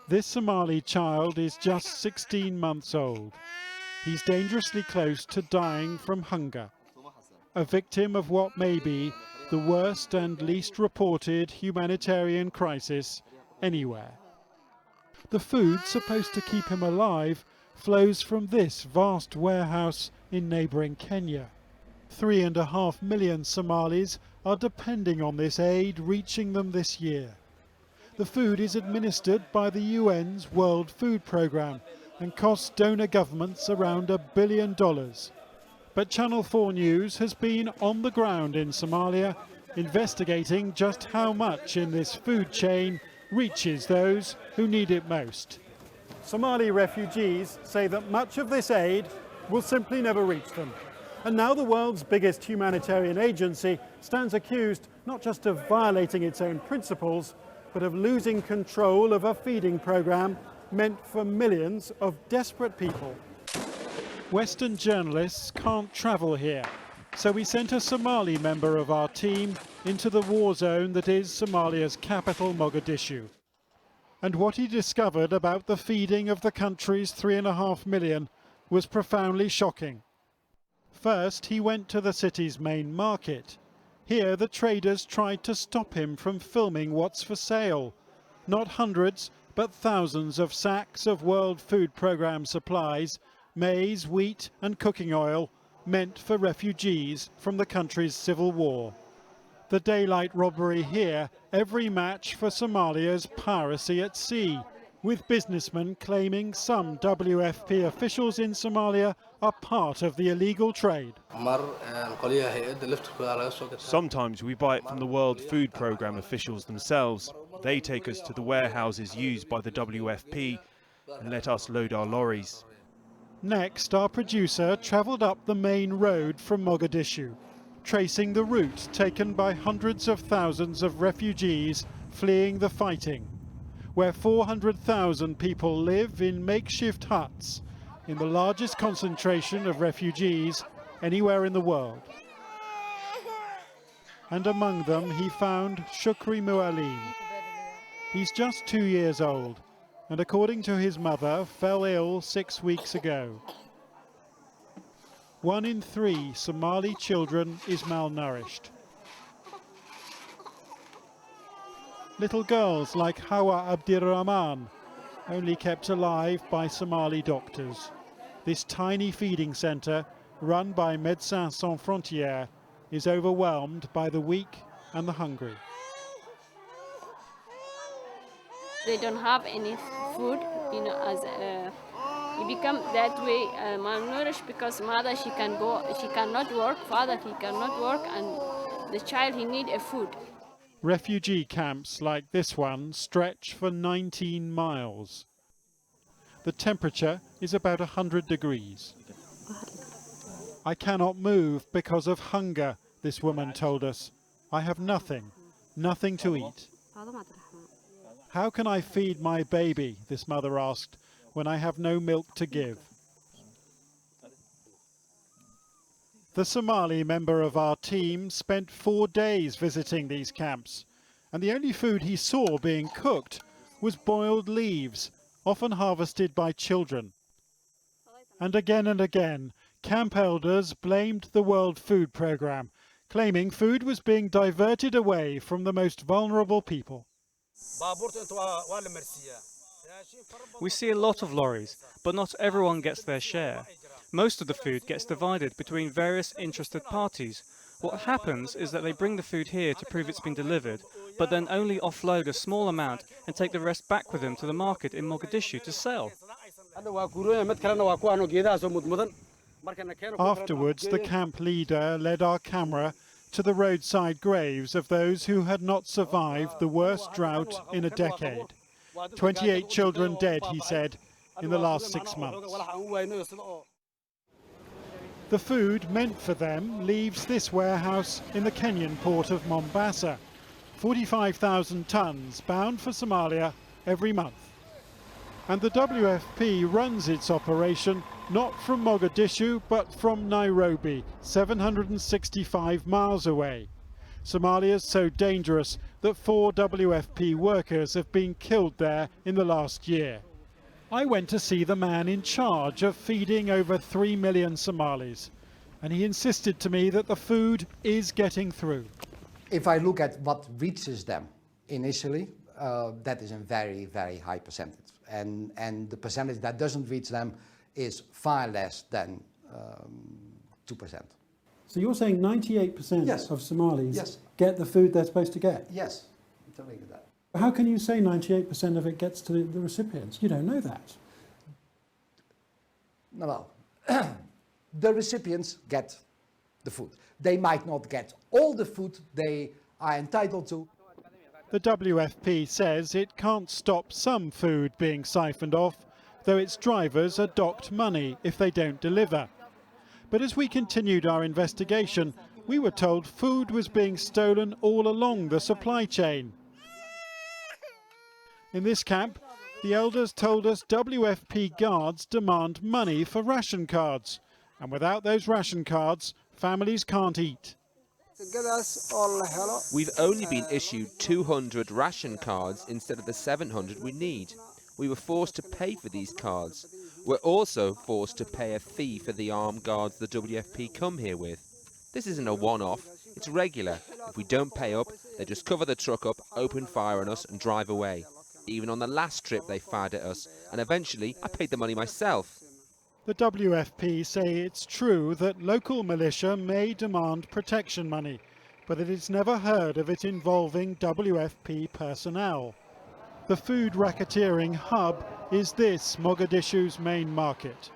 This Somali child is just 16 months old. He's dangerously close to dying from hunger, a victim of what may be the worst and least reported humanitarian crisis anywhere. The food supposed to keep him alive flows from this vast warehouse in neighbouring Kenya. 3.5 million Somalis are depending on this aid reaching them this year. The food is administered by the UNs World Food Programme and costs donor governments around $1 billion. But Channel 4 News has been on the ground in Somalia, investigating just how much in this food chain reaches those who need it most. Somali refugees say that much of this aid will simply never reach them. And now the world's biggest humanitarian agency stands accused not just of violating its own principles, but of losing control of a feeding programme meant for millions of desperate people. Western journalists can't travel here, so we sent a Somali member of our team into the war zone that is Somalia's capital, Mogadishu. And what he discovered about the feeding of the country's 3.5 million was profoundly shocking. First, he went to the city's main market. Here, the traders tried to stop him from filming what's for sale. Not hundreds, but thousands of sacks of World Food Programme supplies, maize, wheat and cooking oil, meant for refugees from the country's civil war. The daylight robbery here, every match for Somalia's piracy at sea, with businessmen claiming some WFP officials in Somalia are part of the illegal trade. Sometimes we buy it from the World Food Programme officials themselves. They take us to the warehouses used by the WFP and let us load our lorries. Next, our producer travelled up the main road from Mogadishu, tracing the route taken by hundreds of thousands of refugees fleeing the fighting, where 400,000 people live in makeshift huts in the largest concentration of refugees anywhere in the world. And among them he found Shukri Mualim. He's just 2 years old and, according to his mother, fell ill 6 weeks ago. 1 in 3 Somali children is malnourished. Little girls like Hawa Abdirrahman, only kept alive by Somali doctors. This tiny feeding centre, run by Médecins Sans Frontières, is overwhelmed by the weak and the hungry. They don't have any food, you become that way malnourished because mother she cannot work, father he cannot work, and the child he need a food. Refugee camps like this one stretch for 19 miles. The temperature is about 100 degrees. I cannot move because of hunger, this woman told us. I have nothing to eat. How can I feed my baby, this mother asked, when I have no milk to give? The Somali member of our team spent 4 days visiting these camps, and the only food he saw being cooked was boiled leaves, often harvested by children. And again, camp elders blamed the World Food Programme, claiming food was being diverted away from the most vulnerable people. We see a lot of lorries, but not everyone gets their share. Most of the food gets divided between various interested parties. What happens is that they bring the food here to prove it's been delivered, but then only offload a small amount and take the rest back with them to the market in Mogadishu to sell. Afterwards, the camp leader led our camera to the roadside graves of those who had not survived the worst drought in a decade. 28 children dead, he said, in the last 6 months. The food meant for them leaves this warehouse in the Kenyan port of Mombasa. 45,000 tons bound for Somalia every month. And the WFP runs its operation not from Mogadishu but from Nairobi, 765 miles away. Somalia is so dangerous that 4 WFP workers have been killed there in the last year. I went to see the man in charge of feeding over 3 million Somalis, and he insisted to me that the food is getting through. If I look at what reaches them initially, that is a very, very high percentage. And the percentage that doesn't reach them is far less than 2%. So you're saying 98% Yes. of Somalis Yes. get the food they're supposed to get? Yes, I'm telling you that. How can you say 98% of it gets to the recipients? You don't know that. No. The recipients get the food. They might not get all the food they are entitled to. The WFP says it can't stop some food being siphoned off, though its drivers are docked money if they don't deliver. But as we continued our investigation, we were told food was being stolen all along the supply chain. In this camp, the elders told us WFP guards demand money for ration cards, and without those ration cards, families can't eat. We've only been issued 200 ration cards instead of the 700 we need. We were forced to pay for these cards. We're also forced to pay a fee for the armed guards the WFP come here with. This isn't a one-off, it's regular. If we don't pay up, they just cover the truck up, open fire on us and drive away. Even on the last trip they fired at us, and eventually I paid the money myself. The WFP say it's true that local militia may demand protection money, but that it's never heard of it involving WFP personnel. The food racketeering hub is this Mogadishu's main market.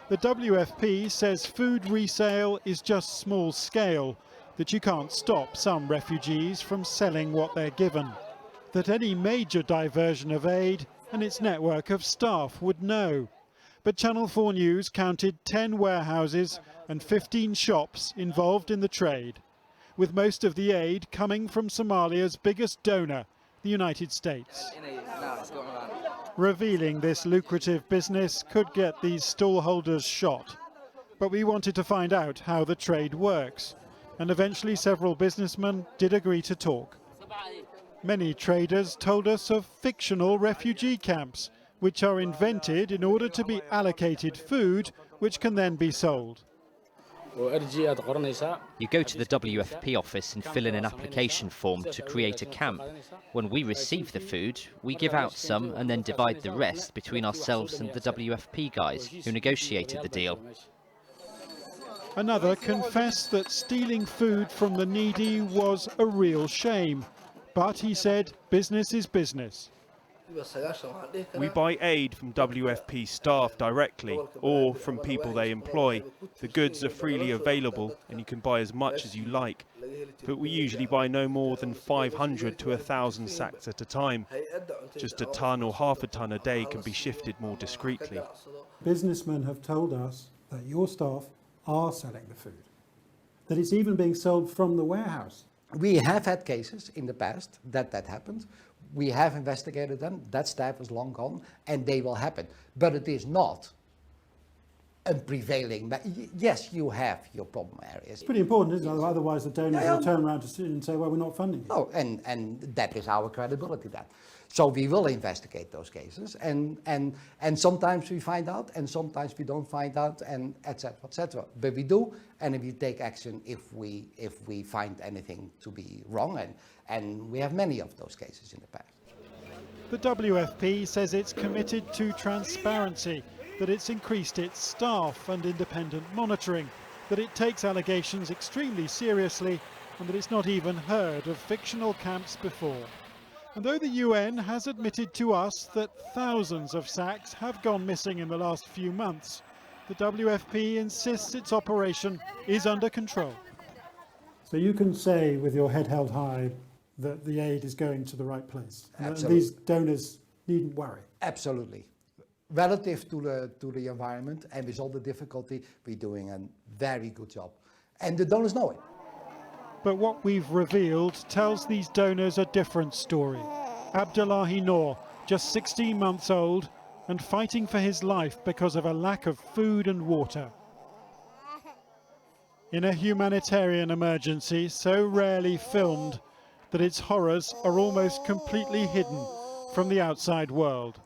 The WFP says food resale is just small scale, that you can't stop some refugees from selling what they're given. That any major diversion of aid and its network of staff would know. But Channel 4 News counted 10 warehouses and 15 shops involved in the trade, with most of the aid coming from Somalia's biggest donor, the United States. Revealing this lucrative business could get these stallholders shot. But we wanted to find out how the trade works, and eventually several businessmen did agree to talk. Many traders told us of fictional refugee camps, which are invented in order to be allocated food, which can then be sold. You go to the WFP office and fill in an application form to create a camp. When we receive the food, we give out some and then divide the rest between ourselves and the WFP guys who negotiated the deal. Another confessed that stealing food from the needy was a real shame, but he said business is business. We buy aid from WFP staff directly or from people they employ. The goods are freely available and you can buy as much as you like. But we usually buy no more than 500 to 1,000 sacks at a time. Just a ton or half a ton a day can be shifted more discreetly. Businessmen have told us that your staff are selling the food, that it's even being sold from the warehouse. We have had cases in the past that happened. We have investigated them. That staff is long gone, and they will happen. But it is not a prevailing. Yes, you have your problem areas. It's pretty important, isn't it? Otherwise the donors will turn around and say, well, we're not funding you. No, and that is our credibility then. So we will investigate those cases, and sometimes we find out, and sometimes we don't find out, and etc. etc. But we do, and we take action if we find anything to be wrong, and we have many of those cases in the past. The WFP says it's committed to transparency, that it's increased its staff and independent monitoring, that it takes allegations extremely seriously, and that it's not even heard of fictional camps before. And though the UN has admitted to us that thousands of sacks have gone missing in the last few months, the WFP insists its operation is under control. So you can say with your head held high that the aid is going to the right place. Absolutely. These donors needn't worry. Absolutely. Relative to the environment and with all the difficulty, we're doing a very good job. And the donors know it. But what we've revealed tells these donors a different story. Abdullahi Noor, just 16 months old and fighting for his life because of a lack of food and water. In a humanitarian emergency so rarely filmed, that its horrors are almost completely hidden from the outside world.